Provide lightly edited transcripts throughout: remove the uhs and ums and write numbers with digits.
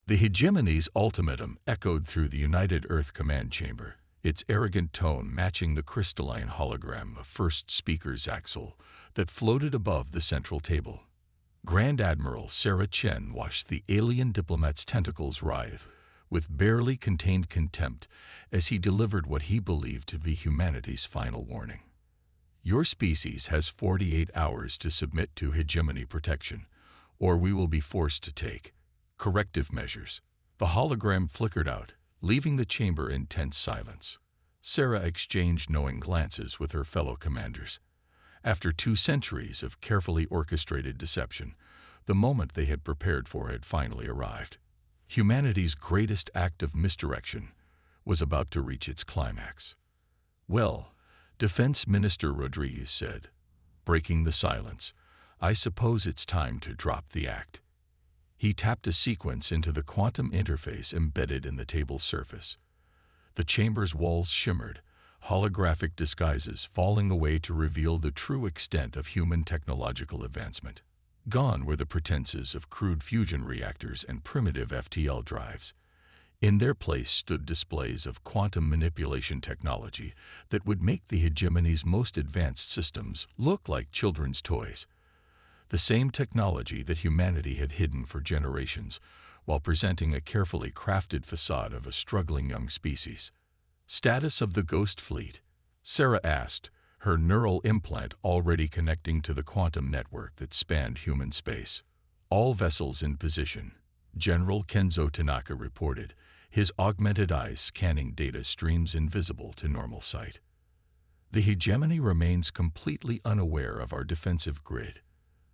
The hegemony's ultimatum echoed through the United Earth Command Chamber, its arrogant tone matching the crystalline hologram of First Speaker Zaxel that floated above the central table. Grand Admiral Sarah Chen watched the alien diplomat's tentacles writhe with barely contained contempt as he delivered what he believed to be humanity's final warning. Your species has 48 hours to submit to hegemony protection, or we will be forced to take corrective measures. The hologram flickered out, leaving the chamber in tense silence. Sarah exchanged knowing glances with her fellow commanders. After 2 centuries of carefully orchestrated deception, the moment they had prepared for had finally arrived. Humanity's greatest act of misdirection was about to reach its climax. "Well," Defense Minister Rodriguez said, breaking the silence, "I suppose it's time to drop the act." He tapped a sequence into the quantum interface embedded in the table's surface. The chamber's walls shimmered, holographic disguises falling away to reveal the true extent of human technological advancement. Gone were the pretenses of crude fusion reactors and primitive FTL drives. In their place stood displays of quantum manipulation technology that would make the hegemony's most advanced systems look like children's toys. The same technology that humanity had hidden for generations, while presenting a carefully crafted facade of a struggling young species. "Status of the Ghost Fleet?" Sarah asked, her neural implant already connecting to the quantum network that spanned human space. "All vessels in position," General Kenzo Tanaka reported, his augmented eyes scanning data streams invisible to normal sight. "The hegemony remains completely unaware of our defensive grid.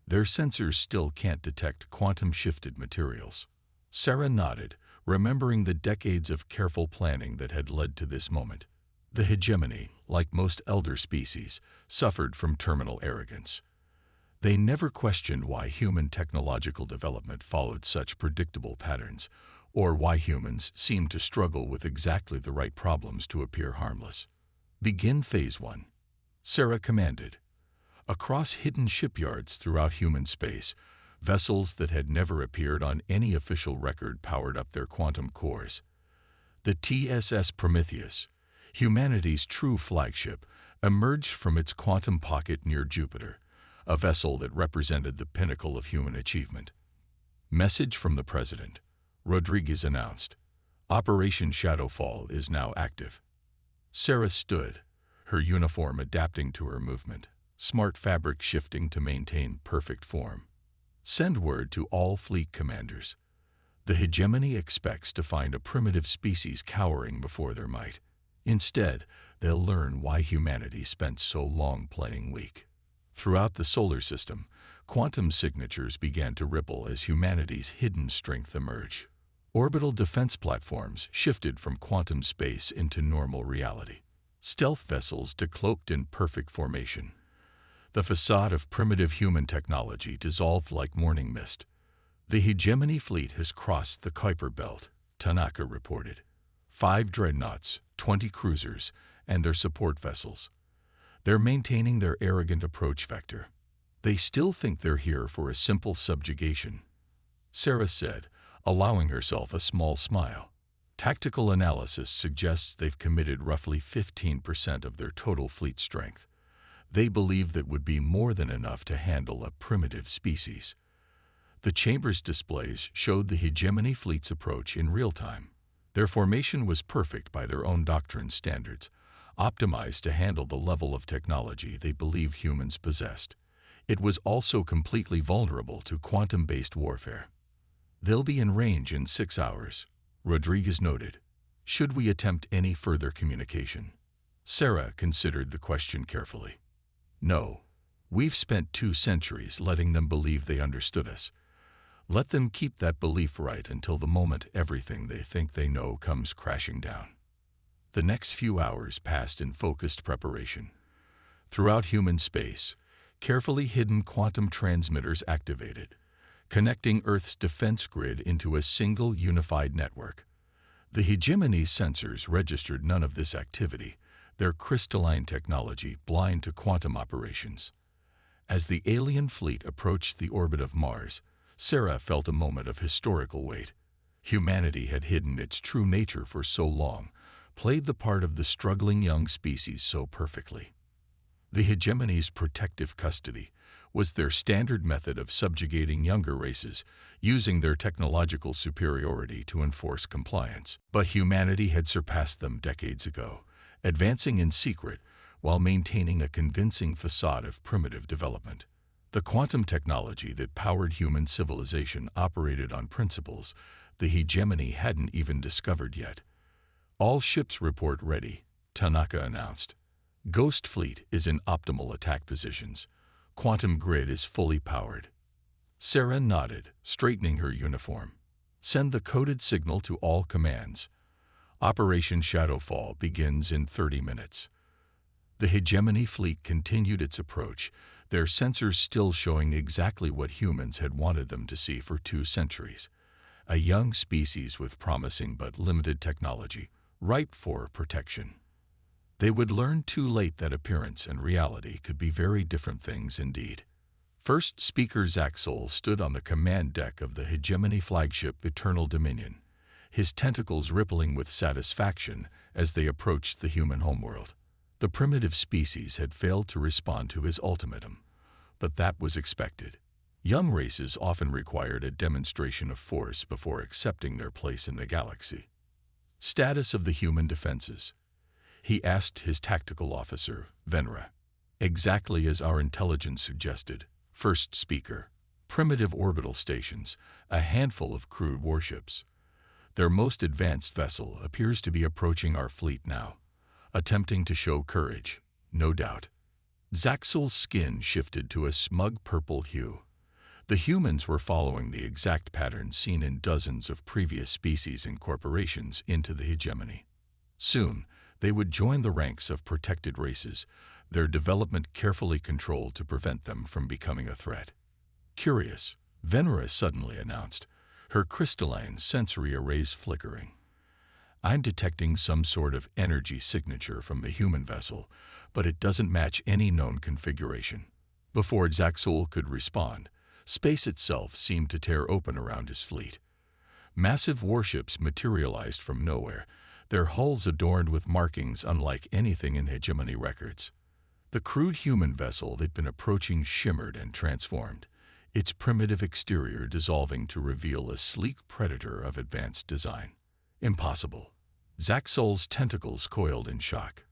Their sensors still can't detect quantum-shifted materials." Sarah nodded, remembering the decades of careful planning that had led to this moment. The hegemony, like most elder species, suffered from terminal arrogance. They never questioned why human technological development followed such predictable patterns, or why humans seemed to struggle with exactly the right problems to appear harmless. "Begin Phase 1. Sarah commanded. Across hidden shipyards throughout human space, vessels that had never appeared on any official record powered up their quantum cores. The TSS Prometheus, humanity's true flagship, emerged from its quantum pocket near Jupiter, a vessel that represented the pinnacle of human achievement. "Message from the President," Rodriguez announced. "Operation Shadowfall is now active." Sarah stood, her uniform adapting to her movement, smart fabric shifting to maintain perfect form. "Send word to all fleet commanders. The hegemony expects to find a primitive species cowering before their might. Instead, they'll learn why humanity spent so long playing weak." Throughout the solar system, quantum signatures began to ripple as humanity's hidden strength emerged. Orbital defense platforms shifted from quantum space into normal reality. Stealth vessels decloaked in perfect formation. The facade of primitive human technology dissolved like morning mist. "The hegemony fleet has crossed the Kuiper Belt," Tanaka reported. 5 dreadnoughts, 20 cruisers, and their support vessels. "They're maintaining their arrogant approach vector. They still think they're here for a simple subjugation," Sarah said, allowing herself a small smile. "Tactical analysis suggests they've committed roughly 15% of their total fleet strength. They believe that would be more than enough to handle a primitive species." The chamber's displays showed the hegemony fleet's approach in real time. Their formation was perfect by their own doctrine standards, optimized to handle the level of technology they believed humans possessed. It was also completely vulnerable to quantum-based warfare. "They'll be in range in 6 hours," Rodriguez noted. "Should we attempt any further communication?" Sarah considered the question carefully. "No. We've spent 2 centuries letting them believe they understood us. Let them keep that belief right until the moment everything they think they know comes crashing down." The next few hours passed in focused preparation. Throughout human space, carefully hidden quantum transmitters activated, connecting Earth's defense grid into a single unified network. The hegemony's sensors registered none of this activity, their crystalline technology blind to quantum operations. As the alien fleet approached the orbit of Mars, Sarah felt a moment of historical weight. Humanity had hidden its true nature for so long, played the part of the struggling young species so perfectly. The hegemony's protective custody was their standard method of subjugating younger races, using their technological superiority to enforce compliance. But humanity had surpassed them decades ago, advancing in secret while maintaining a convincing facade of primitive development. The quantum technology that powered human civilization operated on principles the hegemony hadn't even discovered yet. All ships report ready, Tanaka announced. Ghost Fleet is in optimal attack positions. Quantum grid is fully powered. Sarah nodded, straightening her uniform. Send the coded signal to all commands. Operation Shadowfall begins in 30 minutes. The hegemony fleet continued its approach, their sensors still showing exactly what humans had wanted them to see for 2 centuries. A young species with promising but limited technology, ripe for protection. They would learn too late that appearance and reality could be very different things indeed. First Speaker Zaxel stood on the command deck of the hegemony flagship Eternal Dominion, his tentacles rippling with satisfaction as they approached the human homeworld. The primitive species had failed to respond to his ultimatum, but that was expected. Young races often required a demonstration of force before accepting their place in the galaxy. Status of the human defenses. He asked his tactical officer, Venra. Exactly as our intelligence suggested. First Speaker. Primitive orbital stations, a handful of crude warships. Their most advanced vessel appears to be approaching our fleet now, attempting to show courage, no doubt. Zaxel's skin shifted to a smug purple hue. The humans were following the exact pattern seen in dozens of previous species and corporations into the hegemony. Soon, they would join the ranks of protected races, their development carefully controlled to prevent them from becoming a threat. Curious, Venera suddenly announced, her crystalline sensory arrays flickering. I'm detecting some sort of energy signature from the human vessel, but it doesn't match any known configuration. Before Zaxel could respond, space itself seemed to tear open around his fleet. Massive warships materialized from nowhere, their hulls adorned with markings unlike anything in hegemony records. The crude human vessel they'd been approaching shimmered and transformed, its primitive exterior dissolving to reveal a sleek predator of advanced design. Impossible. Zaxel's tentacles coiled in shock.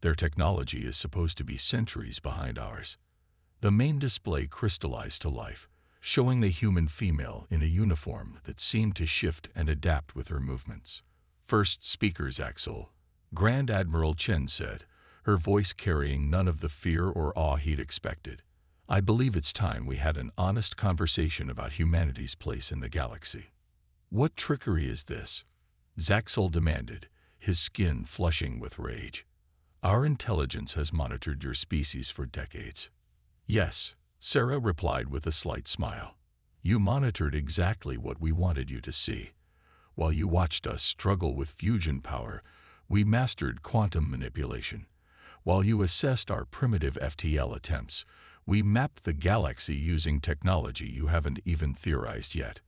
Their technology is supposed to be centuries behind ours. The main display crystallized to life, showing the human female in a uniform that seemed to shift and adapt with her movements. First Speaker Zaxel, Grand Admiral Chen said, her voice carrying none of the fear or awe he'd expected. I believe it's time we had an honest conversation about humanity's place in the galaxy. What trickery is this? Zaxel demanded, his skin flushing with rage. Our intelligence has monitored your species for decades. Yes, Sarah replied with a slight smile. You monitored exactly what we wanted you to see. While you watched us struggle with fusion power, we mastered quantum manipulation. While you assessed our primitive FTL attempts, we mapped the galaxy using technology you haven't even theorized yet.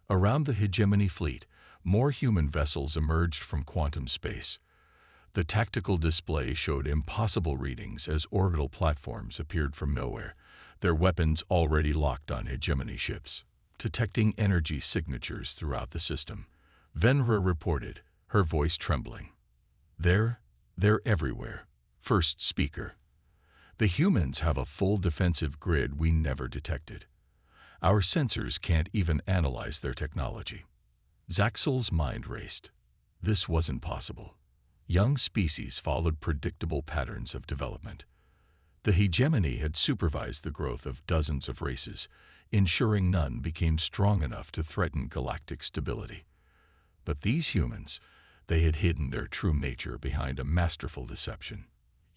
Around the hegemony fleet, more human vessels emerged from quantum space. The tactical display showed impossible readings as orbital platforms appeared from nowhere, their weapons already locked on hegemony ships, detecting energy signatures throughout the system. Venra reported, her voice trembling. They're everywhere. First Speaker. The humans have a full defensive grid we never detected. Our sensors can't even analyze their technology. Zaxel's mind raced. This wasn't possible. Young species followed predictable patterns of development. The hegemony had supervised the growth of dozens of races, ensuring none became strong enough to threaten galactic stability. But these humans, they had hidden their true nature behind a masterful deception.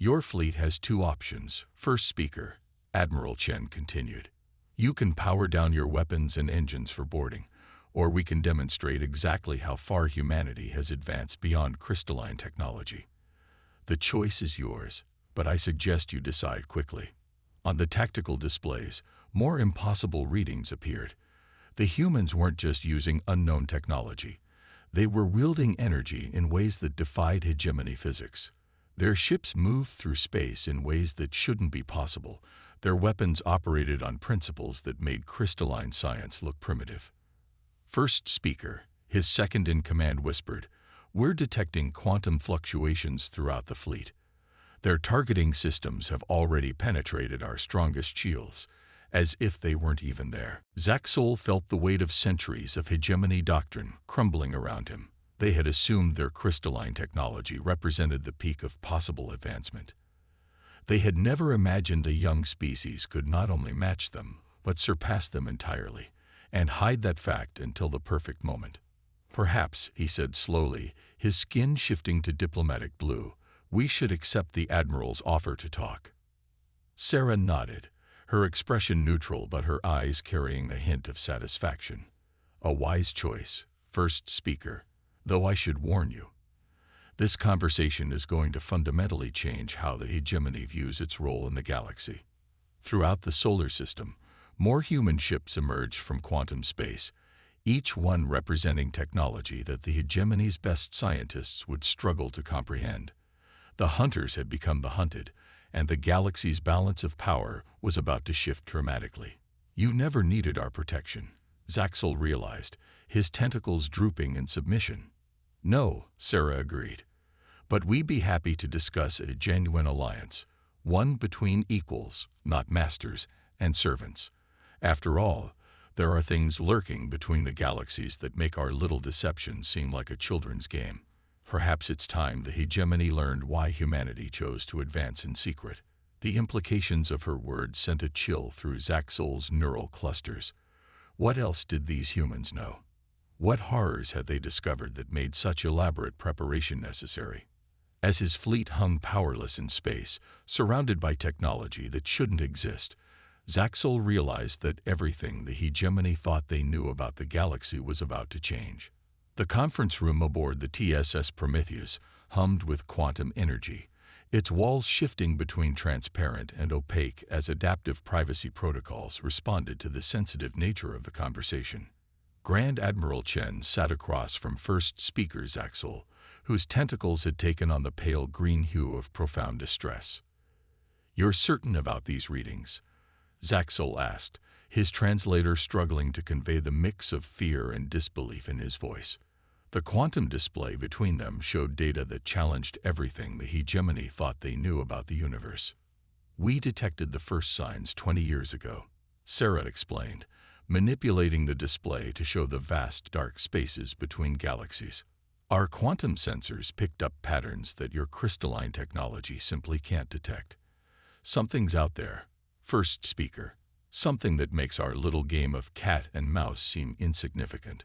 Your fleet has 2 options, First Speaker, Admiral Chen continued. You can power down your weapons and engines for boarding, or we can demonstrate exactly how far humanity has advanced beyond crystalline technology. The choice is yours, but I suggest you decide quickly. On the tactical displays, more impossible readings appeared. The humans weren't just using unknown technology. They were wielding energy in ways that defied hegemony physics. Their ships moved through space in ways that shouldn't be possible. Their weapons operated on principles that made crystalline science look primitive. First speaker, his second-in-command, whispered, "We're detecting quantum fluctuations throughout the fleet. Their targeting systems have already penetrated our strongest shields, as if they weren't even there." Zaxel felt the weight of centuries of hegemony doctrine crumbling around him. They had assumed their crystalline technology represented the peak of possible advancement. They had never imagined a young species could not only match them, but surpass them entirely, and hide that fact until the perfect moment. "Perhaps," he said slowly, his skin shifting to diplomatic blue, "we should accept the Admiral's offer to talk." Sarah nodded, her expression neutral but her eyes carrying a hint of satisfaction. "A wise choice, first speaker, though I should warn you. This conversation is going to fundamentally change how the hegemony views its role in the galaxy." Throughout the solar system, more human ships emerged from quantum space, each one representing technology that the hegemony's best scientists would struggle to comprehend. The hunters had become the hunted, and the galaxy's balance of power was about to shift dramatically. "You never needed our protection," Zaxel realized, his tentacles drooping in submission. "No," Sarah agreed. "But we'd be happy to discuss a genuine alliance, one between equals, not masters, and servants. After all, there are things lurking between the galaxies that make our little deception seem like a children's game. Perhaps it's time the hegemony learned why humanity chose to advance in secret." The implications of her words sent a chill through Zaxel's neural clusters. What else did these humans know? What horrors had they discovered that made such elaborate preparation necessary? As his fleet hung powerless in space, surrounded by technology that shouldn't exist, Zaxel realized that everything the hegemony thought they knew about the galaxy was about to change. The conference room aboard the TSS Prometheus hummed with quantum energy, its walls shifting between transparent and opaque as adaptive privacy protocols responded to the sensitive nature of the conversation. Grand Admiral Chen sat across from first speaker Zaxel, whose tentacles had taken on the pale green hue of profound distress. "You're certain about these readings?" Zaxel asked, his translator struggling to convey the mix of fear and disbelief in his voice. The quantum display between them showed data that challenged everything the hegemony thought they knew about the universe. "We detected the first signs 20 years ago," Sarah explained, manipulating the display to show the vast dark spaces between galaxies. "Our quantum sensors picked up patterns that your crystalline technology simply can't detect. Something's out there, first speaker, something that makes our little game of cat and mouse seem insignificant."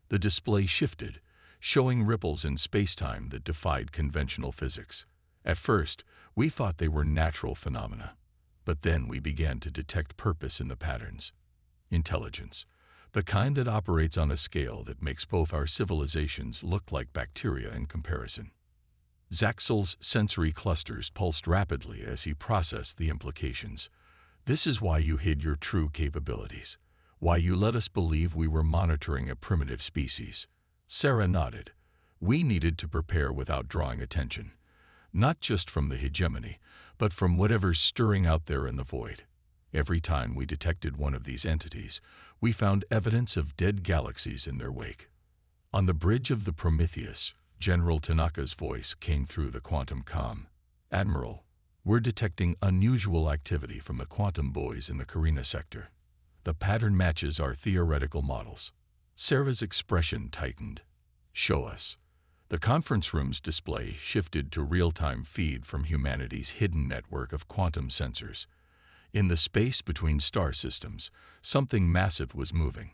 The display shifted, showing ripples in space-time that defied conventional physics. "At first, we thought they were natural phenomena, but then we began to detect purpose in the patterns. Intelligence, the kind that operates on a scale that makes both our civilizations look like bacteria in comparison." Zaxel's sensory clusters pulsed rapidly as he processed the implications. "This is why you hid your true capabilities, why you let us believe we were monitoring a primitive species." Sarah nodded. "We needed to prepare without drawing attention, not just from the hegemony, but from whatever's stirring out there in the void. Every time we detected one of these entities, we found evidence of dead galaxies in their wake." On the bridge of the Prometheus, General Tanaka's voice came through the quantum comm. "Admiral, we're detecting unusual activity from the quantum buoys in the Carina sector. The pattern matches our theoretical models." Sarah's expression tightened. "Show us." The conference room's display shifted to real-time feed from humanity's hidden network of quantum sensors. In the space between star systems, something massive was moving.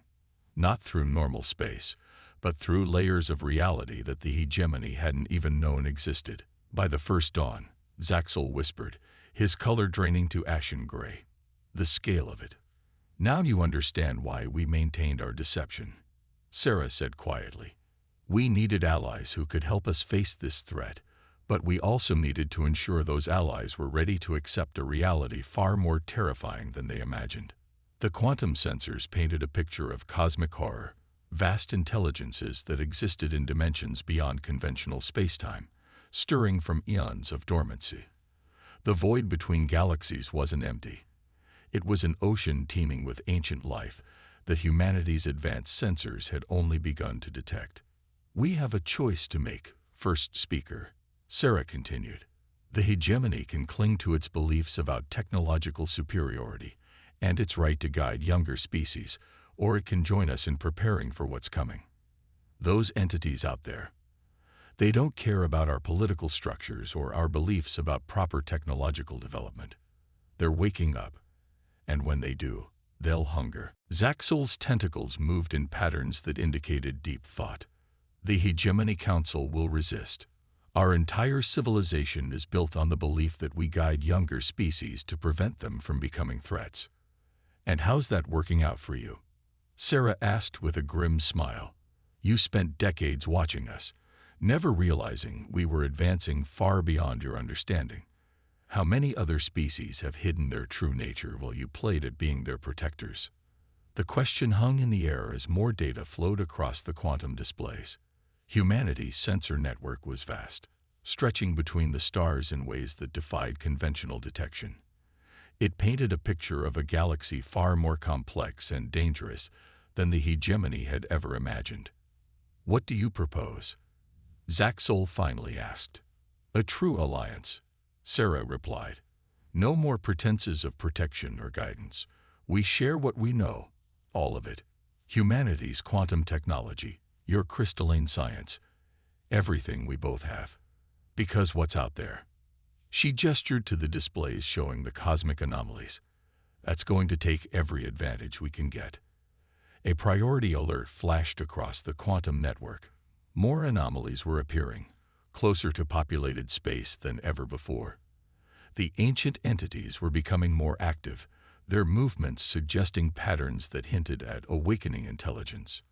Not through normal space, but through layers of reality that the hegemony hadn't even known existed. "By the first dawn," Zaxel whispered, his color draining to ashen gray. "The scale of it. Now you understand why we maintained our deception," Sarah said quietly. "We needed allies who could help us face this threat, but we also needed to ensure those allies were ready to accept a reality far more terrifying than they imagined." The quantum sensors painted a picture of cosmic horror, vast intelligences that existed in dimensions beyond conventional spacetime, stirring from eons of dormancy. The void between galaxies wasn't empty. It was an ocean teeming with ancient life that humanity's advanced sensors had only begun to detect. "We have a choice to make," first speaker Sarah continued. "The hegemony can cling to its beliefs about technological superiority and its right to guide younger species, or it can join us in preparing for what's coming. Those entities out there, they don't care about our political structures or our beliefs about proper technological development. They're waking up, and when they do, they'll hunger." Zaxel's tentacles moved in patterns that indicated deep thought. "The Hegemony Council will resist. Our entire civilization is built on the belief that we guide younger species to prevent them from becoming threats." "And how's that working out for you?" Sarah asked with a grim smile. "You spent decades watching us, never realizing we were advancing far beyond your understanding. How many other species have hidden their true nature while you played at being their protectors?" The question hung in the air as more data flowed across the quantum displays. Humanity's sensor network was vast, stretching between the stars in ways that defied conventional detection. It painted a picture of a galaxy far more complex and dangerous than the hegemony had ever imagined. "What do you propose?" Zaxel finally asked. "A true alliance," Sarah replied. "No more pretenses of protection or guidance. We share what we know, all of it. Humanity's quantum technology, your crystalline science, everything we both have. Because what's out there?" She gestured to the displays showing the cosmic anomalies. "That's going to take every advantage we can get." A priority alert flashed across the quantum network. More anomalies were appearing, closer to populated space than ever before. The ancient entities were becoming more active, their movements suggesting patterns that hinted at awakening intelligence.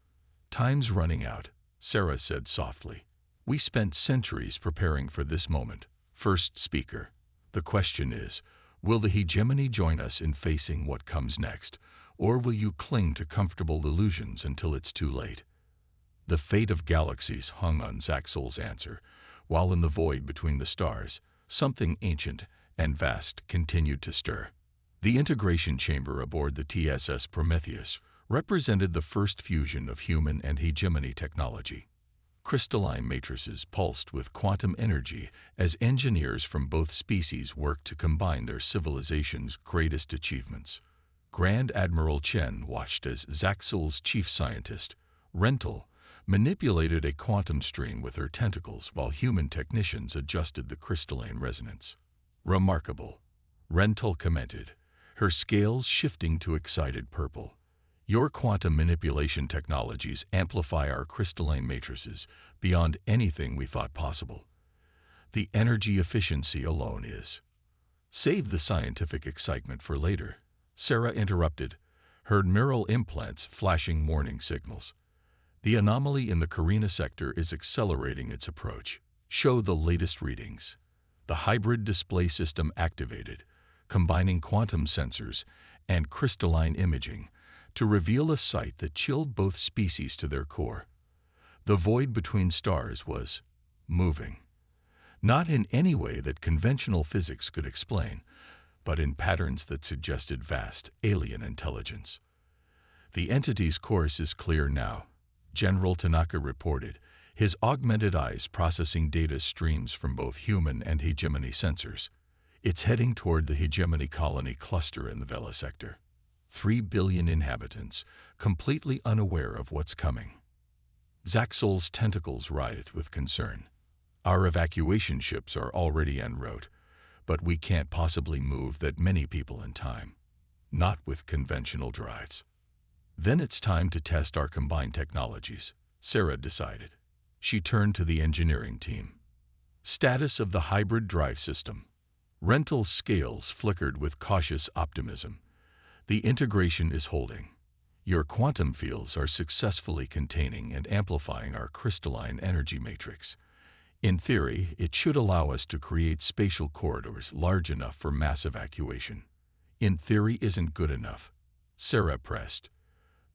"Time's running out," Sarah said softly. "We spent centuries preparing for this moment." First speaker. "The question is, will the hegemony join us in facing what comes next, or will you cling to comfortable illusions until it's too late?" The fate of galaxies hung on Zaxel's answer, while in the void between the stars, something ancient and vast continued to stir. The integration chamber aboard the TSS Prometheus represented the first fusion of human and hegemony technology. Crystalline matrices pulsed with quantum energy as engineers from both species worked to combine their civilization's greatest achievements. Grand Admiral Chen watched as Zaxel's chief scientist, Rental, manipulated a quantum stream with her tentacles while human technicians adjusted the crystalline resonance. "Remarkable," Rental commented, her scales shifting to excited purple. "Your quantum manipulation technologies amplify our crystalline matrices beyond anything we thought possible. The energy efficiency alone is—" "Save the scientific excitement for later," Sarah interrupted, her neural implants flashing warning signals. "The anomaly in the Carina sector is accelerating its approach. Show the latest readings." The hybrid display system activated, combining quantum sensors and crystalline imaging to reveal a sight that chilled both species to their core. The void between stars was moving. Not in any way that conventional physics could explain, but in patterns that suggested vast, alien intelligence. "The entity's course is clear now," General Tanaka reported, his augmented eyes processing data streams from both human and hegemony sensors. "It's heading toward the hegemony colony cluster in the Vela sector. 3 billion inhabitants, completely unaware of what's coming." Zaxel's tentacles writhed with concern. "Our evacuation ships are already en route, but we can't possibly move that many people in time. Not with conventional drives." "Then it's time to test our combined technologies," Sarah decided. She turned to the engineering team. "Status of the hybrid drive system." Rental's scales flickered with cautious optimism. "The integration is holding. Your quantum fields are successfully containing and amplifying our crystalline energy matrix. In theory, it should allow us to create spatial corridors large enough for mass evacuation." "In theory isn't good enough," Sarah pressed.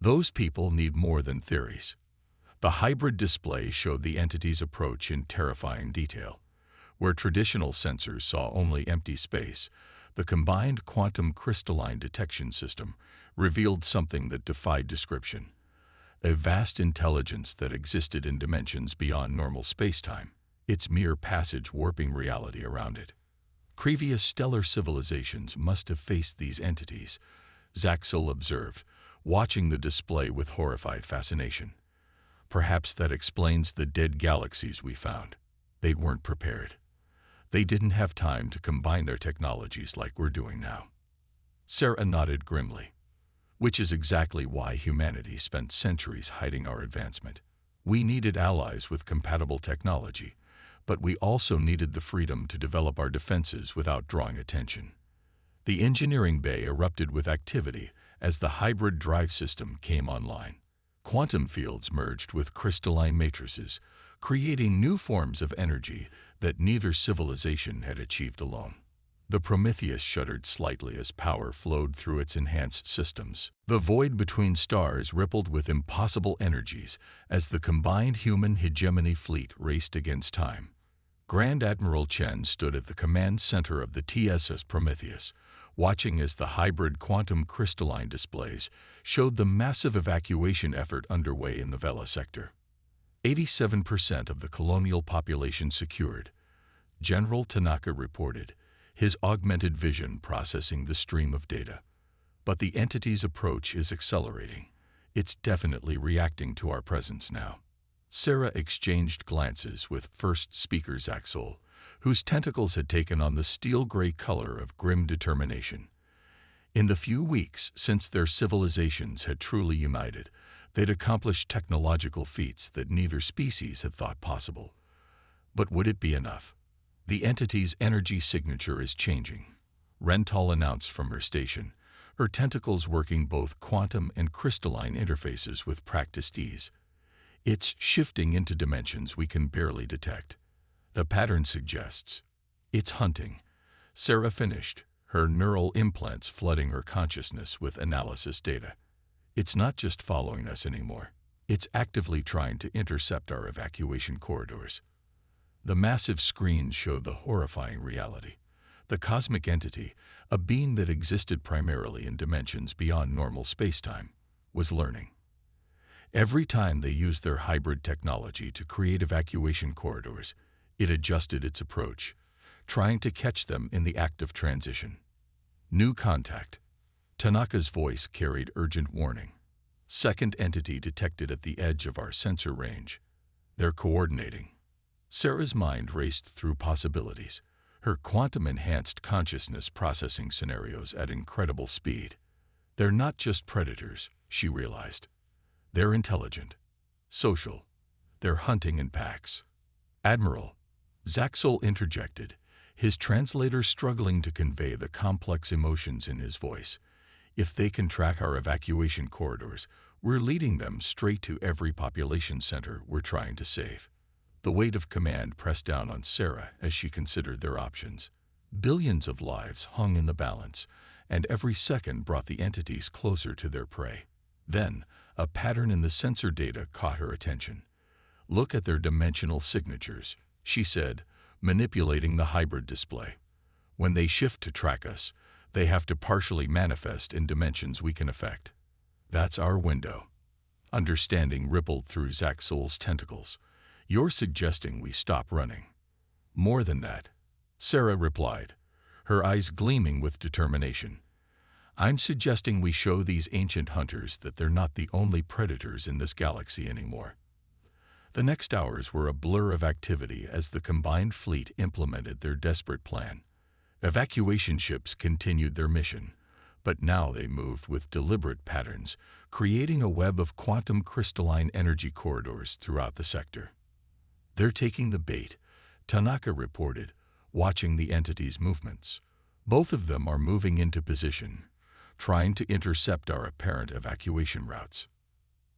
"Those people need more than theories. The hybrid display showed the entity's approach in terrifying detail. Where traditional sensors saw only empty space, the combined quantum crystalline detection system revealed something that defied description. A vast intelligence that existed in dimensions beyond normal spacetime, its mere passage warping reality around it. Previous stellar civilizations must have faced these entities, Zaxel observed, watching the display with horrified fascination. Perhaps that explains the dead galaxies we found. They weren't prepared. They didn't have time to combine their technologies like we're doing now. Sarah nodded grimly. Which is exactly why humanity spent centuries hiding our advancement. We needed allies with compatible technology, but we also needed the freedom to develop our defenses without drawing attention. The engineering bay erupted with activity as the hybrid drive system came online. Quantum fields merged with crystalline matrices, creating new forms of energy that neither civilization had achieved alone. The Prometheus shuddered slightly as power flowed through its enhanced systems. The void between stars rippled with impossible energies as the combined human hegemony fleet raced against time. Grand Admiral Chen stood at the command center of the TSS Prometheus, watching as the hybrid quantum crystalline displays showed the massive evacuation effort underway in the Vela sector. 87% of the colonial population secured, General Tanaka reported, his augmented vision processing the stream of data. But the entity's approach is accelerating. It's definitely reacting to our presence now. Sarah exchanged glances with first speaker Zaxel, whose tentacles had taken on the steel-gray color of grim determination. In the few weeks since their civilizations had truly united, they'd accomplished technological feats that neither species had thought possible. But would it be enough? The entity's energy signature is changing, Rental announced from her station, her tentacles working both quantum and crystalline interfaces with practiced ease. It's shifting into dimensions we can barely detect. The pattern suggests it's hunting. Sarah finished, her neural implants flooding her consciousness with analysis data. It's not just following us anymore. It's actively trying to intercept our evacuation corridors. The massive screens showed the horrifying reality. The cosmic entity, a being that existed primarily in dimensions beyond normal spacetime, was learning. Every time they used their hybrid technology to create evacuation corridors, it adjusted its approach, trying to catch them in the act of transition. New contact. Tanaka's voice carried urgent warning. Second entity detected at the edge of our sensor range. They're coordinating. Sarah's mind raced through possibilities, her quantum-enhanced consciousness processing scenarios at incredible speed. They're not just predators, she realized. They're intelligent, social. They're hunting in packs. Admiral, Zaxel interjected, his translator struggling to convey the complex emotions in his voice. If they can track our evacuation corridors, we're leading them straight to every population center we're trying to save. The weight of command pressed down on Sarah as she considered their options. Billions of lives hung in the balance, and every second brought the entities closer to their prey. Then, a pattern in the sensor data caught her attention. Look at their dimensional signatures, she said, manipulating the hybrid display. When they shift to track us, they have to partially manifest in dimensions we can affect. That's our window. Understanding rippled through Zaxel's tentacles. You're suggesting we stop running. More than that, Sarah replied, her eyes gleaming with determination. I'm suggesting we show these ancient hunters that they're not the only predators in this galaxy anymore. The next hours were a blur of activity as the combined fleet implemented their desperate plan. Evacuation ships continued their mission, but now they moved with deliberate patterns, creating a web of quantum crystalline energy corridors throughout the sector. They're taking the bait, Tanaka reported, watching the entity's movements. Both of them are moving into position, trying to intercept our apparent evacuation routes.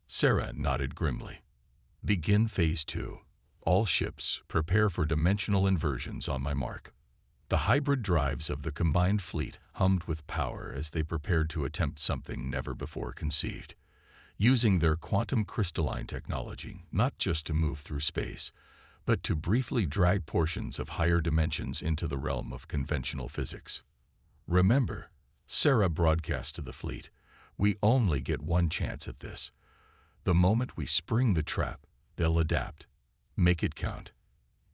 Sarah nodded grimly. Begin Phase 2. All ships, prepare for dimensional inversions on my mark. The hybrid drives of the combined fleet hummed with power as they prepared to attempt something never before conceived. using their quantum crystalline technology not just to move through space, but to briefly drag portions of higher dimensions into the realm of conventional physics. Remember, Sarah broadcast to the fleet, "We only get one chance at this. The moment we spring the trap, they'll adapt. Make it count."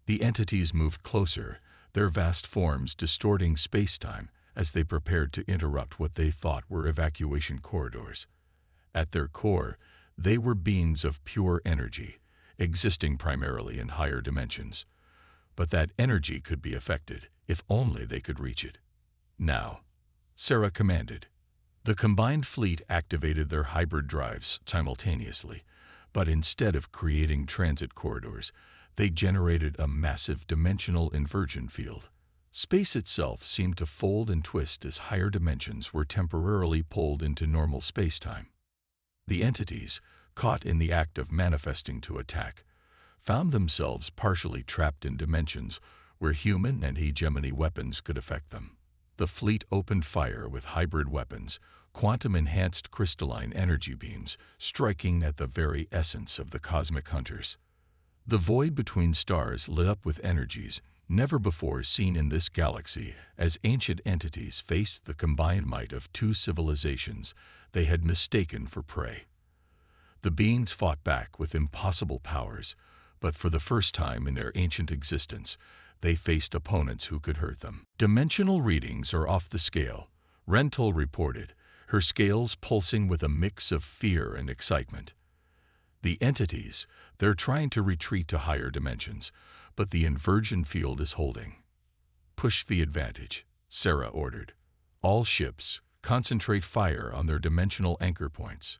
The entities moved closer, their vast forms distorting space-time as they prepared to interrupt what they thought were evacuation corridors. At their core, they were beings of pure energy, existing primarily in higher dimensions. But that energy could be affected if only they could reach it. "Now," Sarah commanded. The combined fleet activated their hybrid drives simultaneously, but instead of creating transit corridors, they generated a massive dimensional inversion field. Space itself seemed to fold and twist as higher dimensions were temporarily pulled into normal spacetime. The entities, caught in the act of manifesting to attack, found themselves partially trapped in dimensions where human and hegemony weapons could affect them. The fleet opened fire with hybrid weapons, quantum-enhanced crystalline energy beams, striking at the very essence of the cosmic hunters. The void between stars lit up with energies never before seen in this galaxy as ancient entities faced the combined might of two civilizations they had mistaken for prey. The beings fought back with impossible powers, but for the first time in their ancient existence, they faced opponents who could hurt them. "Dimensional readings are off the scale," Rental reported, her scales pulsing with a mix of fear and excitement. "The entities, they're trying to retreat to higher dimensions, but the inversion field is holding." "Push the advantage," Sarah ordered. "All ships, concentrate fire on their dimensional anchor points.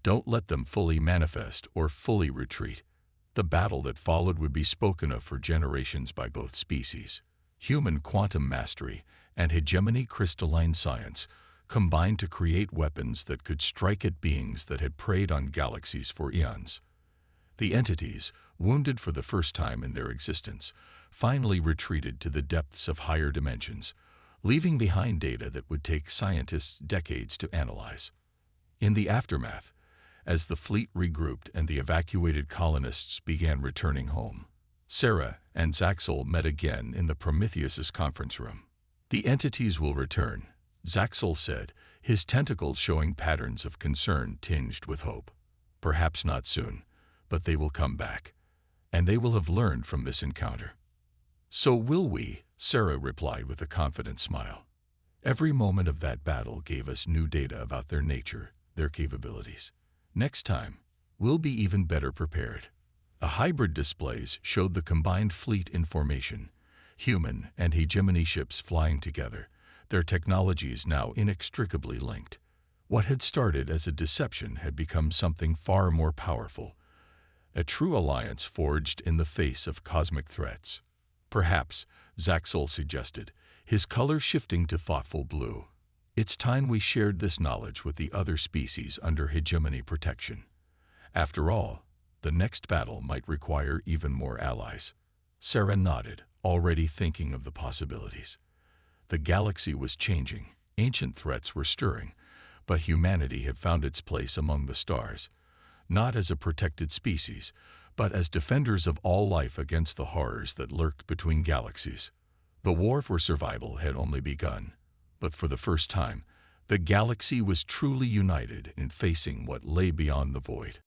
Don't let them fully manifest or fully retreat." The battle that followed would be spoken of for generations by both species. Human quantum mastery and hegemony crystalline science combined to create weapons that could strike at beings that had preyed on galaxies for eons. The entities, wounded for the first time in their existence, finally retreated to the depths of higher dimensions, leaving behind data that would take scientists decades to analyze. In the aftermath, as the fleet regrouped and the evacuated colonists began returning home, Sarah and Zaxel met again in the Prometheus's conference room. "The entities will return," Zaxel said, his tentacles showing patterns of concern tinged with hope. "Perhaps not soon, but they will come back, and they will have learned from this encounter." "So will we," Sarah replied with a confident smile. "Every moment of that battle gave us new data about their nature, their capabilities. Next time, we'll be even better prepared." The hybrid displays showed the combined fleet in formation, human and hegemony ships flying together, their technologies now inextricably linked. What had started as a deception had become something far more powerful, a true alliance forged in the face of cosmic threats. "Perhaps," Zaxel suggested, his color shifting to thoughtful blue, "it's time we shared this knowledge with the other species under hegemony protection. After all, the next battle might require even more allies." Sarah nodded, already thinking of the possibilities. The galaxy was changing, ancient threats were stirring, but humanity had found its place among the stars, not as a protected species, but as defenders of all life against the horrors that lurked between galaxies. The war for survival had only begun, but for the first time, the galaxy was truly united in facing what lay beyond the void.